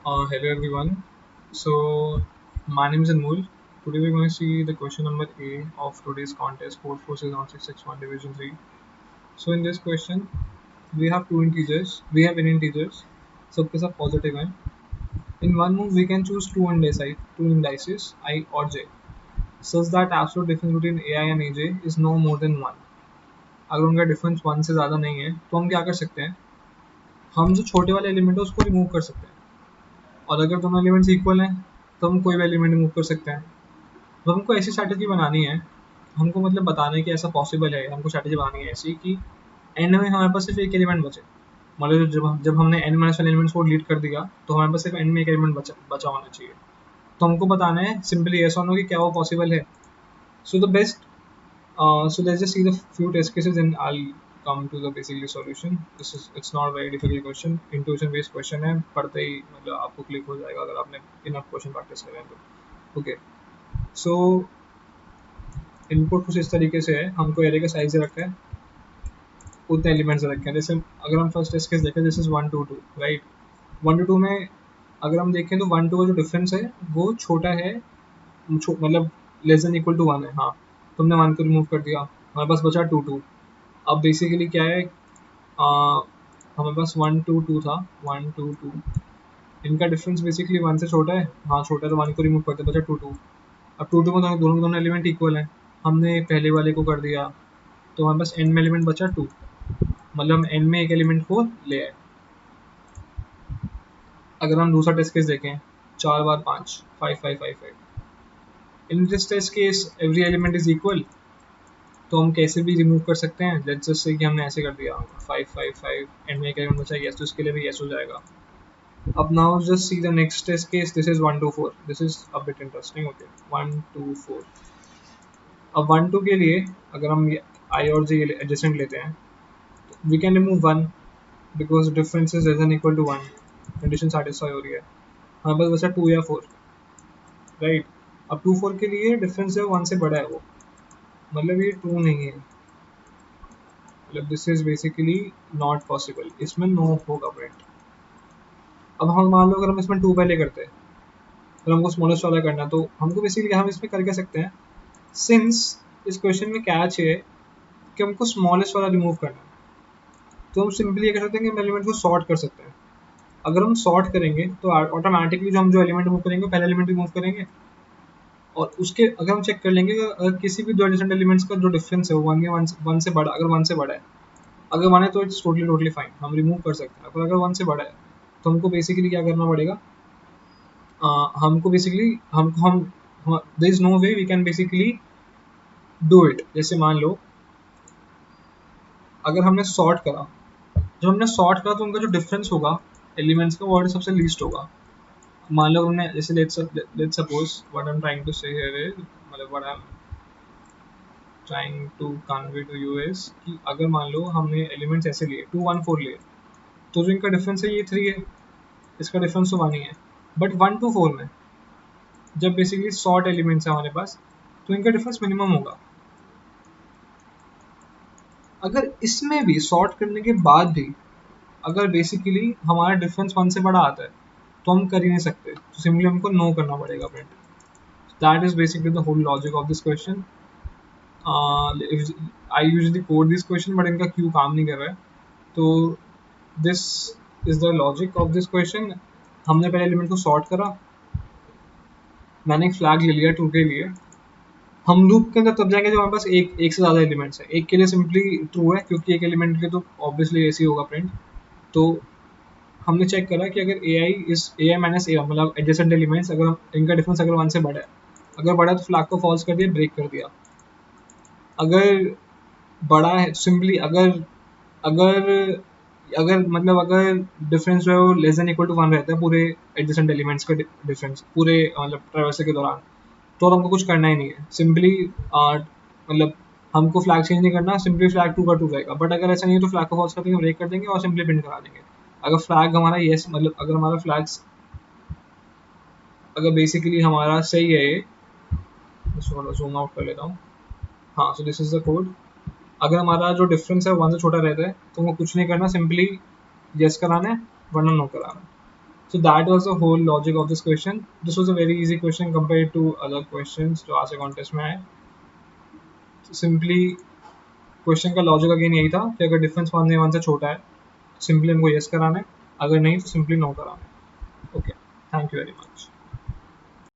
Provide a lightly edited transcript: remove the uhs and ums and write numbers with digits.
Hello everyone. So my name is Anmol. Today we're going to see the question number A of today's contest, Code Forces on 661 Division 3. So in this question, we have two integers. We have n integers. सबके सब positive हैं. In one move, we can choose two indices I or j, such that absolute difference between ai and aj is no more than one. अगर उनका difference one से ज़्यादा नहीं है तो हम क्या कर सकते हैं, हम जो छोटे वाले एलिमेंट है उसको रिमूव कर सकते हैं. और अगर दोनों एलिमेंट्स इक्वल हैं तो हम कोई भी एलिमेंट रिमूव कर सकते हैं. तो हमको ऐसी स्ट्रैटेजी बनानी है, हमको मतलब बताना है कि ऐसा पॉसिबल है. हमको स्ट्रैटेजी बनानी है ऐसी कि एंड में हमारे पास सिर्फ एक एलिमेंट बचे. मतलब जब हमने एन माइनस वन एलिमेंट्स को डिलीट कर दिया तो हमारे पास सिर्फ एन में एक एलिमेंट बचा होना चाहिए. तो हमको बताना है सिंपली यस और नो कि क्या वो पॉसिबल है. So the best so let's just see the few test cases and I'll come to the basically solution. It's not a very difficult question. Intuition based question है, पढ़ते ही मतलब आपको click हो जाएगा अगर आपने enough क्वेश्चन प्रैक्टिस करें तो. ओके, सो इनपुट कुछ इस तरीके से है. हमको एरे का साइज रखा है, उतने एलिमेंट्स रखे हैं. जैसे अगर हम फर्स्ट टेस्ट केस देखें, this is 1 to 2 right. 1 to 2 में अगर हम देखें तो 1 2 का जो डिफरेंस है वो छोटा है, मतलब लेस देन इक्वल टू 1 है. हाँ, तुमने 1 को रिमूव कर दिया, हमारे पास बचा 2 2. अब बेसिकली क्या है, हमारे पास 1 2 2 था. 1 2 2 इनका डिफरेंस बेसिकली 1 से छोटा है. हाँ छोटा है, तो 1 को रिमूव करते बचा 2 2. अब 2 2 में दोनों एलिमेंट इक्वल हैं. हमने पहले वाले को कर दिया तो हमारे पास एन में एलिमेंट बचा 2, मतलब हम एन में एक एलिमेंट को ले आए. अगर हम दूसरा टेस्ट केस देखें, 4 बार 5, 5 5 5 5. In this test case every element is equal, तो हम कैसे भी रिमूव कर सकते हैं. लेट्स जस्ट से कि हमने ऐसे कर दिया 5 5 5, एंड में एक एलिमेंट बचा यस, तो इसके लिए भी यस हो जाएगा. अब now just see the next test case. This is 1 2 4. This is a bit interesting. Okay, 1 2 4. अब 1 2 के लिए अगर हम आई और जे एडजेसेंट लेते हैं, we can remove 1 because difference is less than equal to 1. Condition satisfy हो रही है. हमारे पास बचा 2 या 4 राइट. अब 2 4 के लिए डिफरेंस है 1 से बड़ा है वो, मतलब ये 2 नहीं है. मतलब this is basically not possible, इसमें नो होगा प्रिंट. अब हम मान लो अगर हम इसमें 2 पहले करते हैं, अगर हमको स्मॉलेस्ट वाला करना है, तो हमको बेसिकली हम इसमें कर क्या सकते हैं, सिंस इस क्वेश्चन में कैच है कि हमको स्मॉलेस्ट वाला रिमूव करना है, तो हम सिंपली ये कर सकते हैं कि हम एलिमेंट को सॉर्ट कर सकते हैं. अगर हम सॉर्ट करेंगे तो ऑटोमेटिकली जो हम जो एलिमेंट रिमूव करेंगे पहले एलिमेंट रिमूव करेंगे, और उसके अगर हम चेक कर लेंगे कि अगर किसी भी दो एडिशनल एलिमेंट्स का जो डिफरेंस है वो वन से बड़ा, अगर 1 से बड़ा है, अगर 1 है तो इट्स टोटली टोटली फाइन, हम रिमूव कर सकते हैं. पर अगर 1 से बड़ा है तो हमको बेसिकली क्या करना पड़ेगा, हमको बेसिकली हम there is no way we can basically do it. जैसे मान लो अगर हमने सॉर्ट करा, जब हमने सॉर्ट करा तो उनका जो डिफरेंस होगा एलिमेंट्स का वो सबसे लीस्ट होगा. मान लो हमने जैसे let's suppose what I am trying to say here is, मतलब what I am trying to convey to you is कि अगर मान लो हमने एलिमेंट्स ऐसे लिए 2 1 4 लिए, तो जो इनका डिफरेंस है ये 3 है, इसका डिफरेंस तो 1 ही है. बट 1 2 4 में जब बेसिकली सॉर्ट एलिमेंट्स है हमारे पास, तो इनका डिफरेंस मिनिमम होगा. अगर इसमें भी सॉर्ट करने के बाद भी अगर बेसिकली हमारा डिफरेंस 1 से बड़ा आता है तो हम कर ही नहीं सकते, तो सिंपली हमको नो करना पड़ेगा print. That is basically the whole logic of this question. I usually code this question but इनका क्यों काम नहीं कर रहा है. तो this is the logic of this question. हमने पहले एलिमेंट को सॉर्ट करा, मैंने एक फ्लैग ले लिया ट्रू के लिए. हम लूप के अंदर तब जाएंगे जब हमारे पास एक से ज़्यादा एलिमेंट्स है. एक के लिए सिंपली ट्रू है क्योंकि एक एलिमेंट के तो ऑब्वियसली ऐसे ही होगा प्रिंट. तो हमने चेक करा कि अगर ए आई माइनस ए मतलब एडजेसेंट एलिमेंट्स, अगर इनका डिफरेंस अगर 1 से बड़ा है, अगर बड़ा है तो फ्लैग को फॉल्स कर दिया, ब्रेक कर दिया. अगर बड़ा है सिंपली अगर अगर अगर मतलब अगर डिफरेंस जो है वो लेस देन इक्वल टू 1 रहता है पूरे एडजेसेंट एलिमेंट्स का डिफरेंस पूरे मतलब ट्रैवर्सल के दौरान, तो हमको कुछ करना ही नहीं है. सिंपली मतलब हमको फ्लैग चेंज नहीं करना, सिंपली फ्लैग 2 का 2 रहेगा. बट अगर ऐसा नहीं है तो फ्लैग को फॉल्स कर देंगे, ब्रेक कर देंगे और सिंपली प्रिंट करा देंगे. अगर फ्लैग हमारा येस मतलब अगर हमारा फ्लैग्स अगर बेसिकली हमारा सही है ये, जूम आउट कर लेता हूँ. हाँ, so this is the code. अगर हमारा जो डिफरेंस है 1 से छोटा रहता है तो वो कुछ नहीं करना, सिंपली येस कराना है वरना नो कराना है. So that was the whole logic of this question. This was a very easy question compared to other questions जो आज के कॉन्टेस्ट में आए. सिंपली क्वेश्चन का लॉजिक अगेन यही था कि अगर डिफरेंस 1 से छोटा है सिंपली हमको यस कराना है, अगर नहीं तो सिंपली नो कराना है. Okay, thank you very much.